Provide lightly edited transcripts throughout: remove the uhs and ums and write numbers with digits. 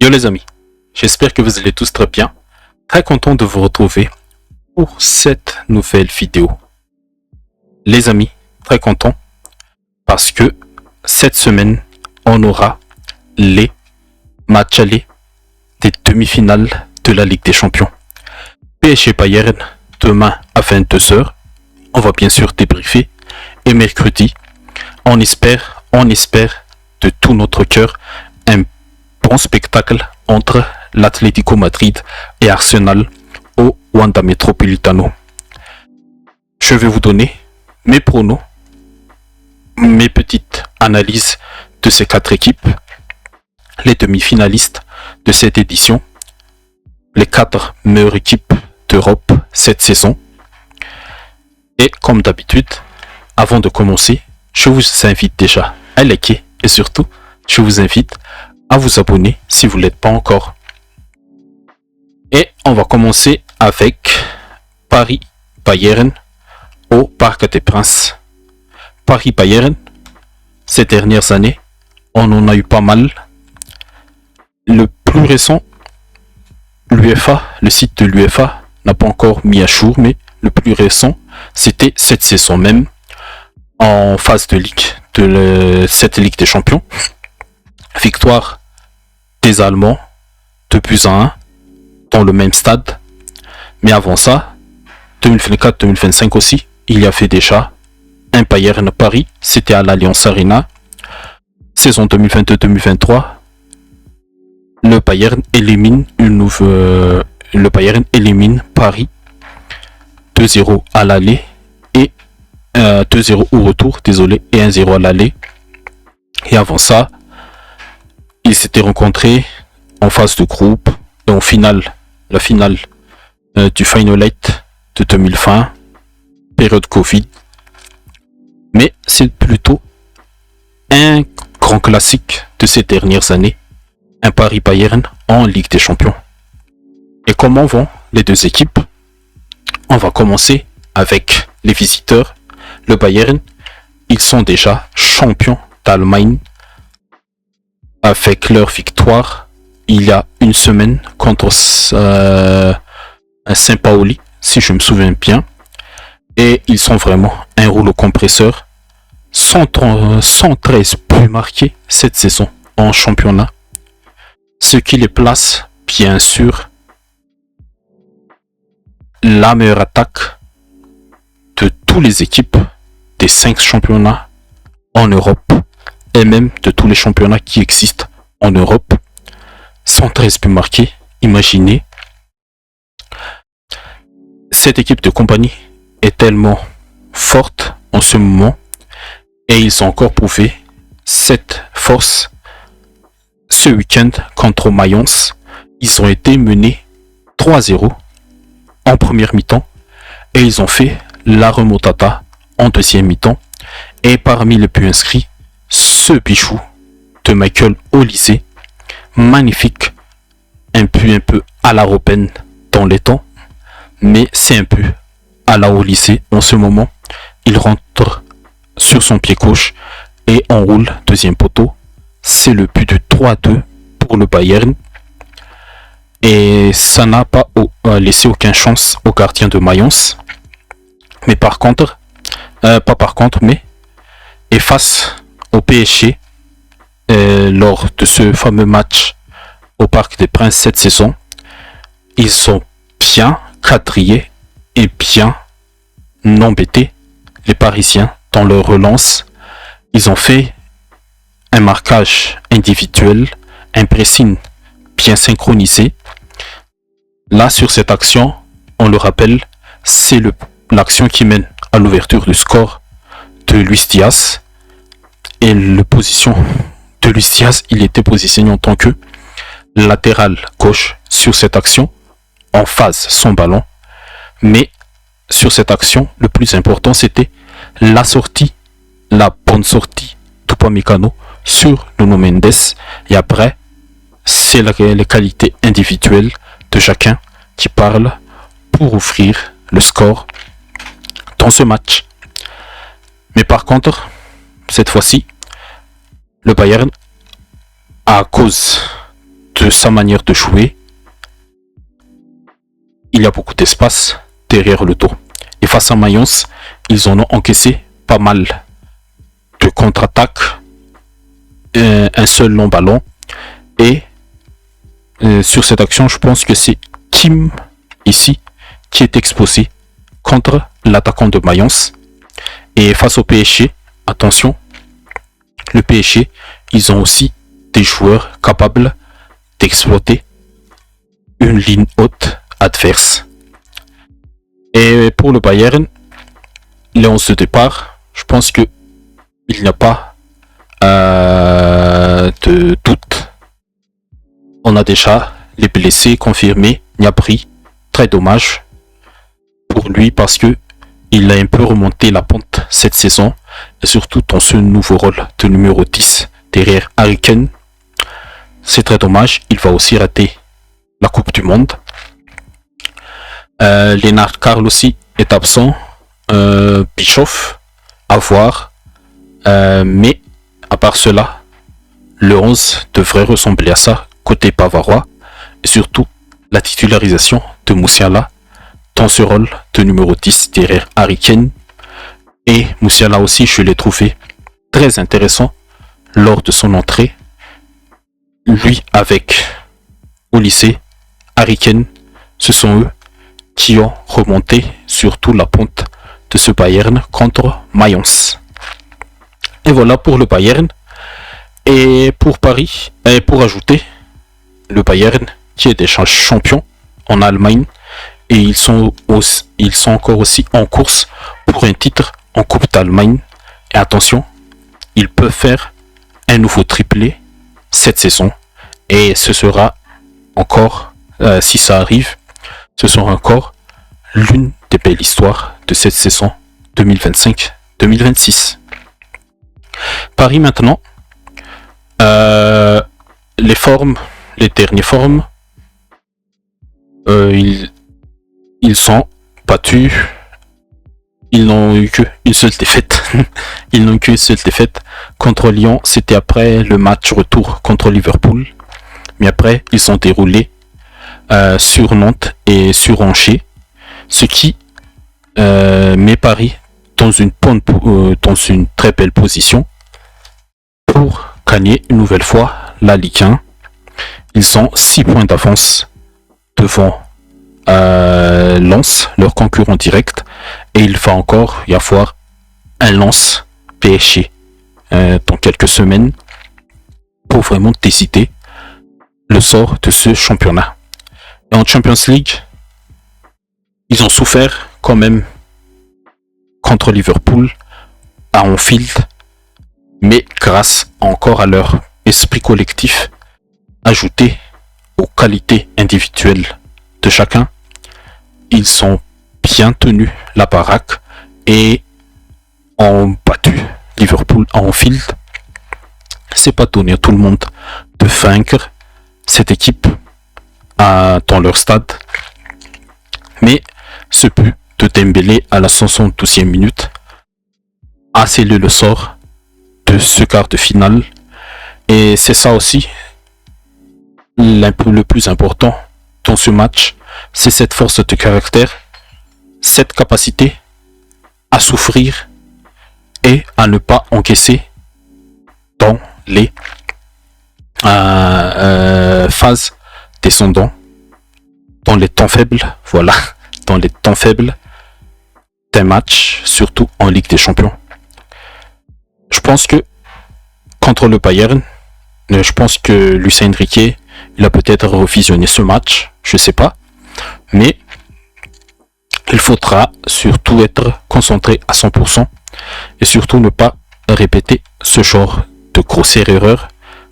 Yo les amis, j'espère que vous allez tous très bien. Très content de vous retrouver pour cette nouvelle vidéo. Les amis, très content parce que cette semaine, on aura les matchs allés des demi-finales de la Ligue des Champions. PSG Bayern demain à 22h. On va bien sûr débriefer. Et mercredi, on espère de tout notre cœur un bon spectacle entre l'Atlético Madrid et Arsenal au Wanda Metropolitano. Je vais vous donner mes pronos, mes petites analyses de ces quatre équipes, les demi-finalistes de cette édition, les quatre meilleures équipes d'Europe cette saison. Et comme d'habitude, avant de commencer, je vous invite déjà à liker et surtout, je vous invite à vous abonner si vous ne l'êtes pas encore. Et on va commencer avec Paris-Bayern au Parc des Princes. Paris-Bayern, ces dernières années, on en a eu pas mal. Le plus récent, l'UEFA, le site de l'UEFA n'a pas encore mis à jour, mais le plus récent, c'était cette saison même, en phase de ligue, cette Ligue des Champions. Victoire des Allemands, 2-1, dans le même stade. Mais avant ça, 2024-2025 aussi, il y avait déjà un Bayern Paris, c'était à l'Allianz Arena. Saison 2022-2023, le Bayern élimine Paris 2-0 à l'aller et 2-0 au retour, désolé, et 1-0 à l'aller. Et avant ça, ils s'étaient rencontrés en phase de groupe, et en finale, la finale du Final 8 de 2020, période Covid. Mais c'est plutôt un grand classique de ces dernières années, un Paris-Bayern en Ligue des Champions. Et comment vont les deux équipes? On va commencer avec les visiteurs. Le Bayern, ils sont déjà champions d'Allemagne avec leur victoire il y a une semaine contre Saint-Pauli, si je me souviens bien. Et ils sont vraiment un rouleau compresseur. 113 buts marqués cette saison en championnat. Ce qui les place, bien sûr, la meilleure attaque de toutes les équipes des 5 championnats en Europe et même de tous les championnats qui existent en Europe. 113 buts marqués, imaginez. Cette équipe de compagnie est tellement forte en ce moment et ils ont encore prouvé cette force ce week-end contre Mayence. Ils ont été menés 3-0 en première mi-temps et ils ont fait la remontada en deuxième mi-temps. Et parmi les buts inscrits, ce bijou de Michael Olise, magnifique, un but un peu à la Robben dans les temps, mais c'est un but à la Olise en ce moment. Il rentre sur son pied gauche et enroule deuxième poteau. C'est le but de 3-2 pour le Bayern. Et ça n'a pas laissé aucune chance au gardien de Mayence. Mais par contre, et face au PSG, lors de ce fameux match au Parc des Princes cette saison, ils ont bien quadrillé et bien embêté les Parisiens dans leur relance. Ils ont fait un marquage individuel, un pressing bien synchronisé. Là, sur cette action, on le rappelle, c'est l'action qui mène à l'ouverture du score de Luis Diaz. Et la position de Luis Diaz, il était positionné en tant que latéral gauche sur cette action, en phase son ballon. Mais sur cette action, le plus important, c'était la bonne sortie d'Upamecano sur Nuno Mendes. Et après, c'est les qualités individuelles de chacun qui parlent pour offrir le score dans ce match. Mais par contre, cette fois-ci, le Bayern, à cause de sa manière de jouer, il y a beaucoup d'espace derrière le dos. Et face à Mayence, ils en ont encaissé pas mal de contre-attaques, un seul long ballon. Et sur cette action, je pense que c'est Kim ici qui est exposé contre l'attaquant de Mayence. Et face au PSG, attention, le PSG, ils ont aussi des joueurs capables d'exploiter une ligne haute adverse. Et pour le Bayern, les 11 de départ, je pense que il n'y a pas de doute. On a déjà les blessés confirmés. Niabri, très dommage pour lui parce que il a un peu remonté la pente cette saison, et surtout dans ce nouveau rôle de numéro 10 derrière Harry Kane. C'est très dommage, il va aussi rater la Coupe du Monde. Lennart Karl aussi est absent. Bischoff, à voir. Mais à part cela, le 11 devrait ressembler à ça côté bavarois. Et surtout, la titularisation de Musiala dans ce rôle de numéro 10 derrière Harry Kane. Et Musiala aussi, je l'ai trouvé très intéressant lors de son entrée. Lui avec Olise, Harry Kane, ce sont eux qui ont remonté surtout la pente de ce Bayern contre Mayence. Et voilà pour le Bayern. Et pour Paris, et pour ajouter, le Bayern qui est déjà champion en Allemagne, et ils sont encore aussi en course pour un titre en Coupe d'Allemagne. Et attention, ils peuvent faire un nouveau triplé cette saison, et ce sera encore, si ça arrive, ce sera encore l'une des belles histoires de cette saison 2025-2026. Paris maintenant, les dernières formes, ils sont battus. Ils n'ont eu qu'une seule défaite. Ils n'ont qu'une seule défaite contre Lyon. C'était après le match retour contre Liverpool. Mais après, ils sont déroulés sur Nantes et sur Angers. Ce qui met Paris dans une très belle position pour gagner une nouvelle fois la Ligue 1. Ils ont 6 points d'avance devant Lens, leur concurrent direct, et il va encore y avoir un Lens PSG dans quelques semaines pour vraiment décider le sort de ce championnat. Et en Champions League, ils ont souffert quand même contre Liverpool à Anfield, mais grâce encore à leur esprit collectif ajouté aux qualités individuelles de chacun, ils sont bien tenus la baraque et ont battu Liverpool à Anfield. C'est pas donné à tout le monde de vaincre cette équipe dans leur stade, mais ce but de Dembélé à la 72e minute a scellé le sort de ce quart de finale, et c'est ça aussi le plus important dans ce match, c'est cette force de caractère, cette capacité à souffrir et à ne pas encaisser dans les phases descendantes, dans les temps faibles, voilà, dans les temps faibles d'un match, surtout en Ligue des Champions. Je pense que contre le Bayern, je pense que Luis Enrique, il a peut-être revisionné ce match, je sais pas, mais il faudra surtout être concentré à 100% et surtout ne pas répéter ce genre de grossière erreur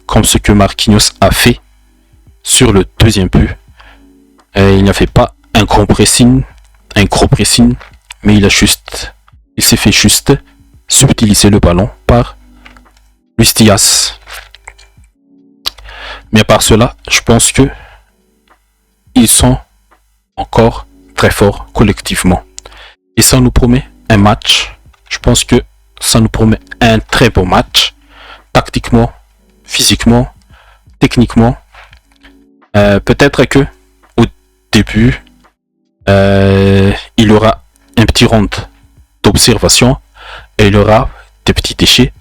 comme ce que Marquinhos a fait sur le deuxième but. Il n'a fait pas un gros pressing, mais il s'est fait juste subtiliser le ballon par Luis Diaz. Mais à part cela, je pense que ils sont encore très forts collectivement. Et ça nous promet un match. Je pense que ça nous promet un très bon match. Tactiquement, physiquement, techniquement. Peut-être que au début, il y aura un petit round d'observation et il y aura des petits déchets.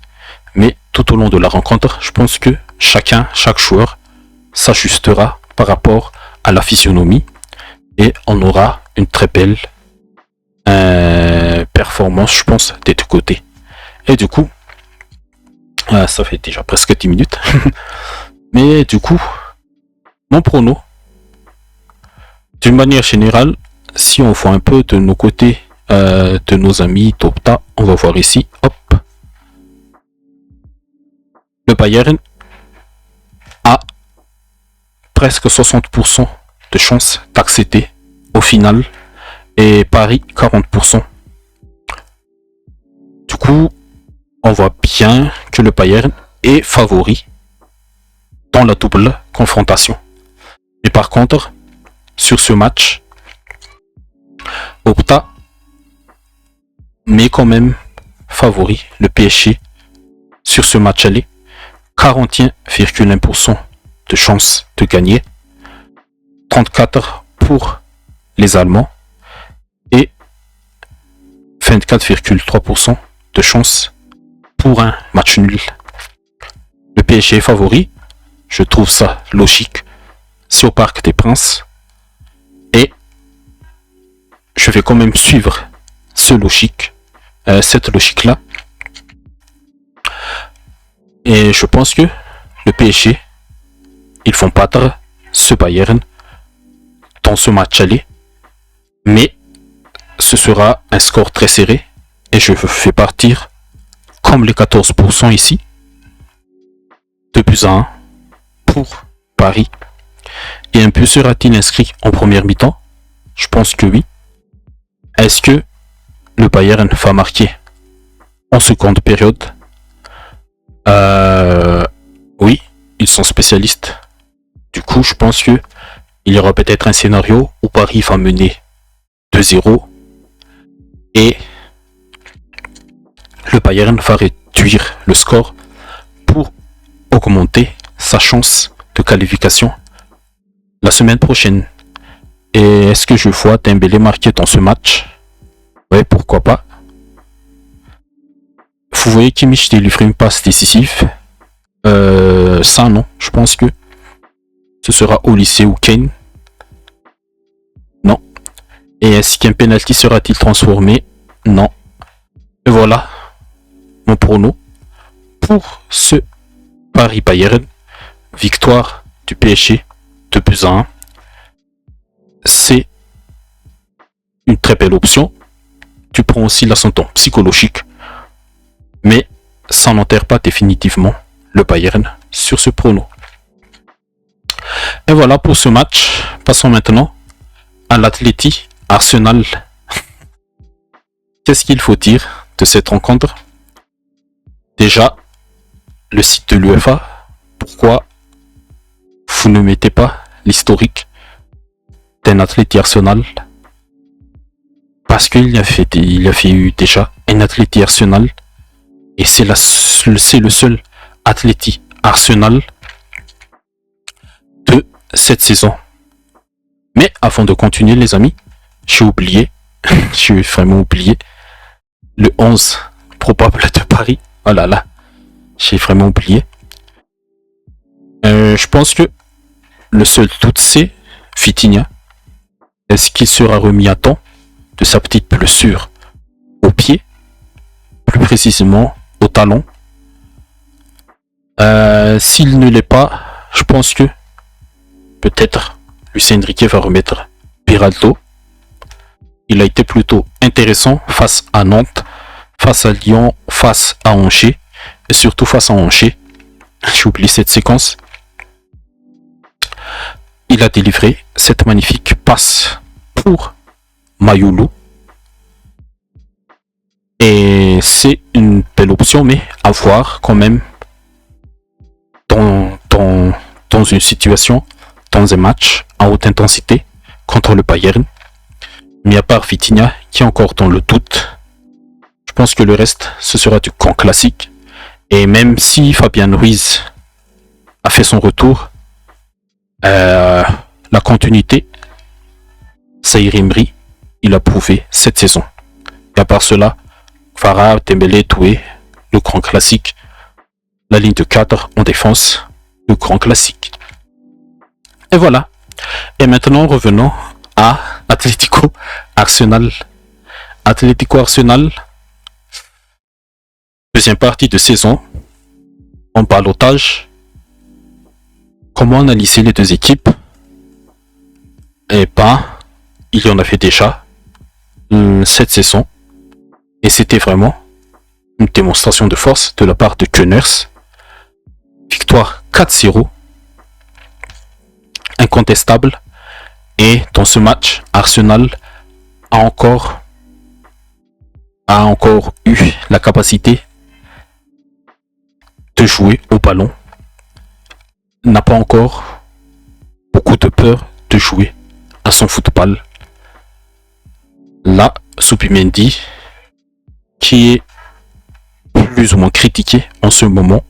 Mais tout au long de la rencontre, je pense que chaque joueur s'ajustera par rapport à la physionomie et on aura une très belle performance, je pense, des deux côtés. Et du coup, ça fait déjà presque 10 minutes. Mais du coup, mon prono, d'une manière générale, si on voit un peu de nos côtés, de nos amis d'Opta, on va voir ici, hop, le Bayern a presque 60% de chances d'accéder au final et Paris 40%. Du coup, on voit bien que le Bayern est favori dans la double confrontation. Mais par contre, sur ce match, Opta met quand même favori le PSG sur ce match aller. 41,1% de chance de gagner, 34 pour les Allemands et 24,3% de chance pour un match nul. Le PSG est favori, je trouve ça logique, c'est au Parc des Princes et je vais quand même suivre cette logique-là. Et je pense que le PSG, ils vont battre ce Bayern dans ce match aller. Mais ce sera un score très serré. Et je fais partir comme les 14% ici. 2-1 pour Paris. Et un but sera-t-il inscrit en première mi-temps? Je pense que oui. Est-ce que le Bayern va marquer en seconde période? Oui, ils sont spécialistes. Du coup, je pense que il y aura peut-être un scénario où Paris va mener 2-0 et le Bayern va réduire le score pour augmenter sa chance de qualification la semaine prochaine. Et est-ce que je vois Dembélé marquer dans ce match? Ouais, pourquoi pas. Vous voyez Kimmich délivrer une passe décisive. Ça non, je pense que ce sera au lycée ou Kane. Non. Et est-ce qu'un penalty sera-t-il transformé? Non. Et voilà mon prono pour ce Paris Bayern. Victoire du PSG 2-1. C'est une très belle option. Tu prends aussi l'ascendant psychologique. Mais ça n'enterre pas définitivement le Bayern sur ce prono. Et voilà pour ce match. Passons maintenant à l'Atleti Arsenal. Qu'est-ce qu'il faut dire de cette rencontre? Déjà, le site de l'UEFA, pourquoi vous ne mettez pas l'historique d'un Atleti Arsenal? Parce qu'il y a eu déjà un Atleti Arsenal et c'est le seul Atleti Arsenal de cette saison. Mais avant de continuer les amis, j'ai oublié, j'ai vraiment oublié le 11 probable de Paris. Oh là là, j'ai vraiment oublié. Je pense que le seul doute c'est Vitinha. Est-ce qu'il sera remis à temps de sa petite blessure au pied, plus précisément au talon? S'il ne l'est pas, je pense que peut-être Luis Enrique va remettre Beraldo. Il a été plutôt intéressant face à Nantes, face à Lyon, face à Angers, et surtout face à Angers. J'ai oublié cette séquence. Il a délivré cette magnifique passe pour Mayulu. Et c'est une belle option, mais à voir quand même dans une situation, dans un match en haute intensité contre le Bayern. Mais à part Vitinha qui est encore dans le doute, je pense que le reste ce sera du camp classique. Et même si Fabian Ruiz a fait son retour, La continuité, Zaïre Emery, il a prouvé cette saison. Et à part cela, Farah, Dembélé, Doué, le grand classique. La ligne de 4 en défense, le grand classique. Et voilà. Et maintenant, revenons à Atlético Arsenal. Atlético Arsenal, deuxième partie de saison, en ballottage. Comment analyser les deux équipes? Eh ben, il y en avait déjà cette saison. Et c'était vraiment une démonstration de force de la part de Gunners. Victoire 4-0. Incontestable. Et dans ce match, Arsenal a encore eu la capacité de jouer au ballon. N'a pas encore beaucoup de peur de jouer à son football. Là, Zubimendi, qui est plus ou moins critiqué en ce moment,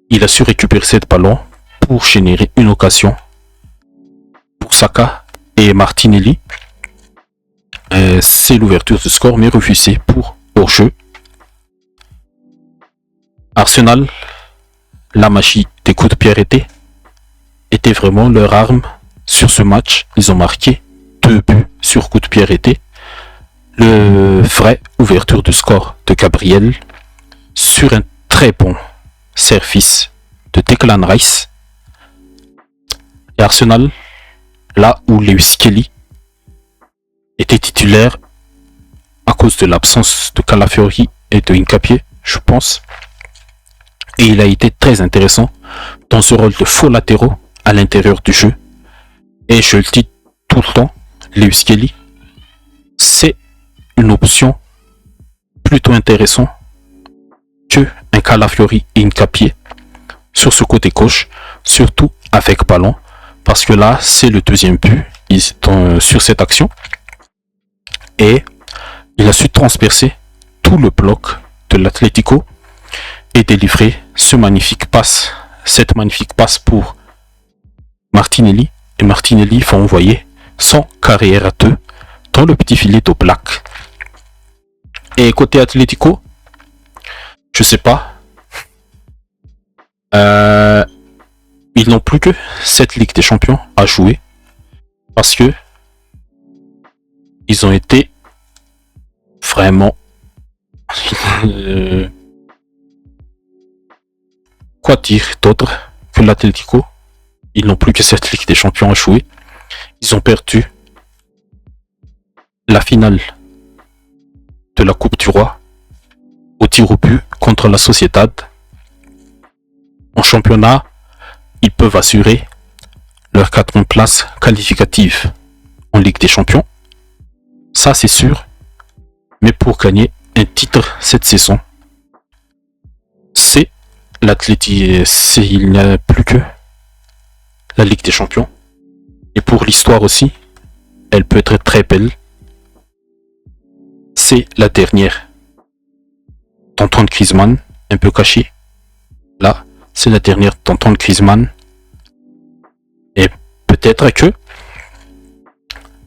il a su récupérer ce ballon pour générer une occasion pour Saka et Martinelli. C'est l'ouverture de score, mais refusée pour hors-jeu. Arsenal, la magie des coups de pied arrêtés était vraiment leur arme sur ce match. Ils ont marqué 2 buts sur coups de pied arrêtés. Le vrai ouverture de score de Gabriel sur un très bon service de Declan Rice. Et Arsenal, là où Lewis Kelly était titulaire à cause de l'absence de Calafiori et de Hincapié, je pense. Et il a été très intéressant dans ce rôle de faux latéraux à l'intérieur du jeu. Et je le dis tout le temps, Lewis Kelly, c'est une option plutôt intéressante que un Calafiori et Hincapié sur ce côté gauche, surtout avec ballon, parce que là, c'est le deuxième but sur cette action. Et il a su transpercer tout le bloc de l'Atlético et délivrer cette magnifique passe pour Martinelli. Et Martinelli va envoyer son carrière à 2 dans le petit filet d'Oblak. Et côté Atlético, je sais pas. Ils n'ont plus que cette Ligue des Champions à jouer parce que ils ont été vraiment quoi dire d'autre que l'Atlético. Ils n'ont plus que cette Ligue des Champions à jouer. Ils ont perdu la finale de la Coupe du Roi au tir au but contre la Sociedad. En championnat, ils peuvent assurer leur 4e place qualificative en Ligue des Champions. Ça, c'est sûr. Mais pour gagner un titre cette saison, c'est l'Atlético. Il n'y a plus que la Ligue des Champions. Et pour l'histoire aussi, elle peut être très belle. C'est la dernière d'Antoine Griezmann, un peu caché. Là, c'est la dernière d'Antoine Griezmann. Et peut-être que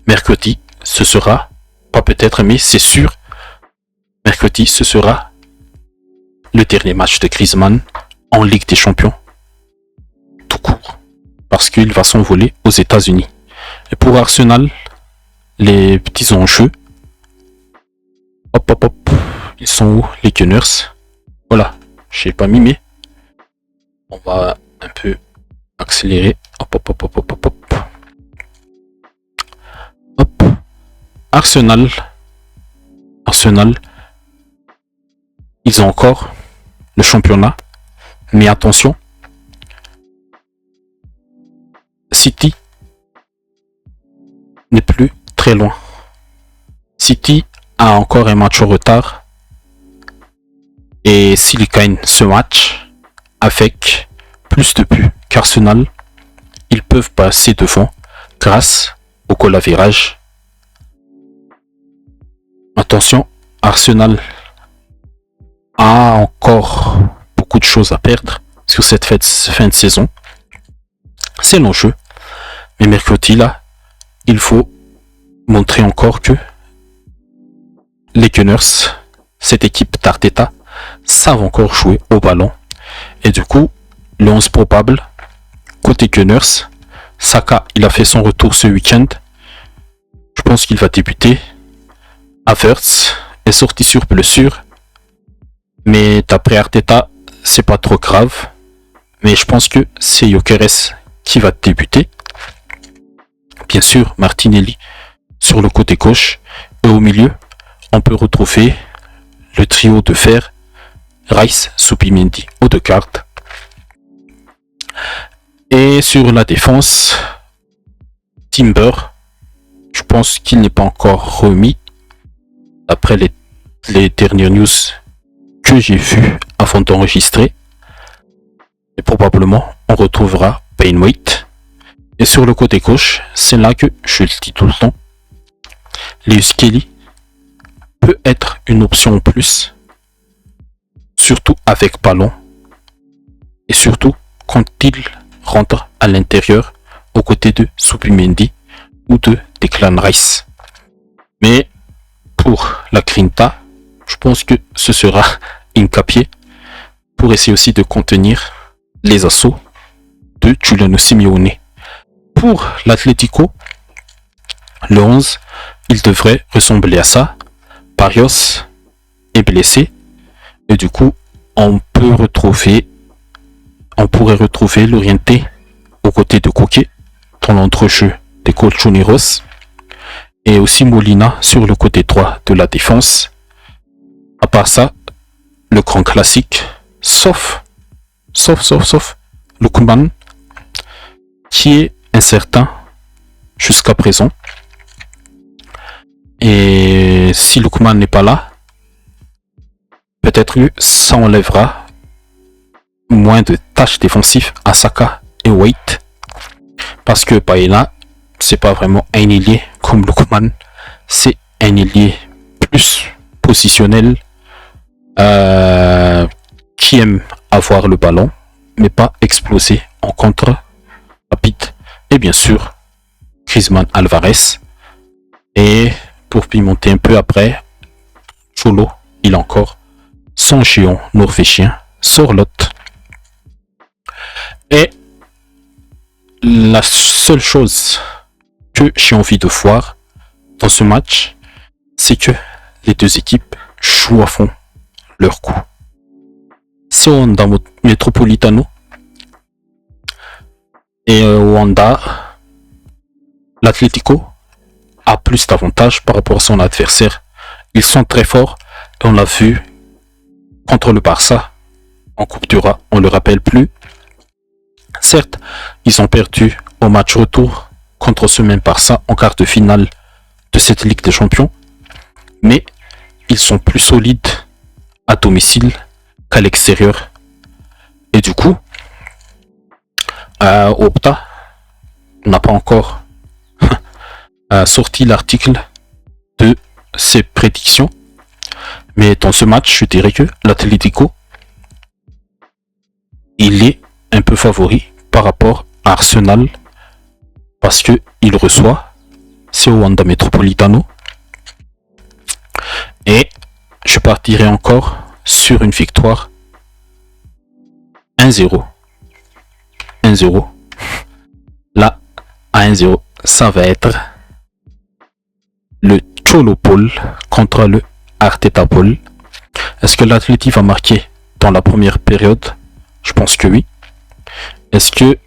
mercredi, ce sera, pas peut-être, mais c'est sûr, mercredi, ce sera le dernier match de Griezmann en Ligue des Champions. Tout court. Parce qu'il va s'envoler aux États-Unis. Et pour Arsenal, les petits enjeux. Hop, hop, hop. Ils sont où, les Gunners? Voilà. Je n'ai pas mis, mais on va un peu accélérer. Hop, hop, hop, hop, hop, hop, hop. Hop. Arsenal, ils ont encore le championnat. Mais attention, City n'est plus très loin. City a encore un match en retard. Et s'ils gagnent ce match avec plus de buts qu'Arsenal, ils peuvent passer devant grâce au goal à virage. Attention, Arsenal a encore beaucoup de choses à perdre sur cette fin de saison. c'est l'enjeu. Mais mercredi, là, il faut montrer encore que les Gunners, cette équipe d'Arteta, savent encore jouer au ballon. Et du coup, le 11 probable, côté Gunners, Saka, il a fait son retour ce week-end. Je pense qu'il va débuter. Havertz est sorti sur blessure. Mais d'après Arteta, c'est pas trop grave. Mais je pense que c'est Gyökeres qui va débuter. Bien sûr, Martinelli sur le côté gauche. Et au milieu, on peut retrouver le trio de fer Rice, Zubimendi, Odegaard. Et sur la défense, Timber, je pense qu'il n'est pas encore remis. Après les dernières news que j'ai vues avant d'enregistrer. Et probablement, on retrouvera Waite. Et sur le côté gauche, c'est là que je le dis tout le temps. Lewis Kelly peut être une option en plus. Surtout avec ballon. Et surtout quand il rentre à l'intérieur aux côtés de Zubimendi ou de Declan Rice. Mais pour la Grinta, je pense que ce sera Hincapié pour essayer aussi de contenir les assauts de Giuliano Simeone. Pour l'Atlético, le 11, il devrait ressembler à ça. Barrios est blessé et du coup on pourrait retrouver l'orienté aux côtés de Koke dans l'entrejeu des Colchoneros et aussi Molina sur le côté droit de la défense. À part ça, le grand classique, sauf Lookman qui est incertain jusqu'à présent. Et si Lookman n'est pas là, peut-être que ça enlèvera moins de tâches défensives à Saka et Waite. Parce que Paella, c'est pas vraiment un ailier comme Lookman, c'est un ailier plus positionnel qui aime avoir le ballon, mais pas exploser en contre rapide. Et bien sûr, Griezmann Alvarez. Et pour pimenter un peu après, Cholo, il a encore son géant norvégien, Sorloth. Et la seule chose que j'ai envie de voir dans ce match, c'est que les deux équipes jouent à fond leur coup. C'est au Wanda Metropolitano. Et au Wanda, l'Atlético a plus d'avantages par rapport à son adversaire. Ils sont très forts et on l'a vu contre le Barça en Coupe du Roi, on ne le rappelle plus. Certes, ils ont perdu au match retour contre ce même Barça en quart de finale de cette Ligue des Champions, mais ils sont plus solides à domicile qu'à l'extérieur. Et du coup, Opta n'a pas encore sorti l'article de ses prédictions, mais dans ce match, je dirais que l'Atlético, il est un peu favori par rapport à Arsenal parce que il reçoit, c'est au Wanda Metropolitano, et je partirai encore sur une victoire 1-0. 1-0. Là, à 1-0, ça va être le Cholo Paul contre le Arteta Paul. Est-ce que l'Atleti va marquer dans la première période? Je pense que oui. Est-ce que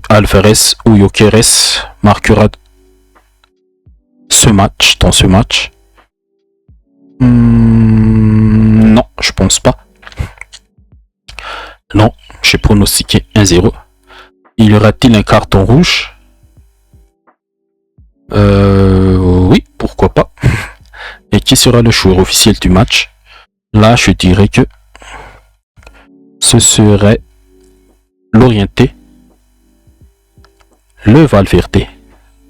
Alvarez ou Gyökeres marquera dans ce match? Non, je pense pas. Non, j'ai pronostiqué 1-0. Y aura-t-il un carton rouge? Oui, pourquoi pas. Et qui sera le joueur officiel du match? Là, je dirais que ce serait l'orienté, le Valverde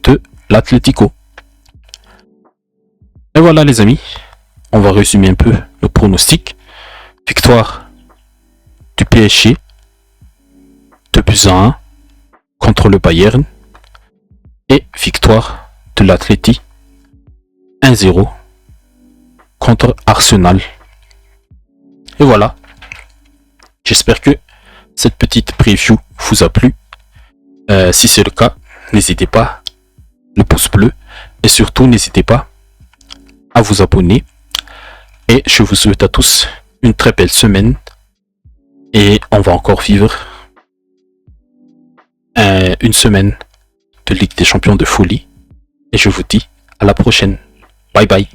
de l'Atlético. Et voilà les amis, on va résumer un peu le pronostic. Victoire du PSG, 2-1, contre le Bayern et victoire de l'Atleti 1-0 contre Arsenal. Et voilà, j'espère que cette petite preview vous a plu. Si c'est le cas, n'hésitez pas, le pouce bleu, et surtout n'hésitez pas à vous abonner. Et je vous souhaite à tous une très belle semaine. Et on va encore vivre une semaine de Ligue des Champions de folie. Et je vous dis à la prochaine. Bye bye.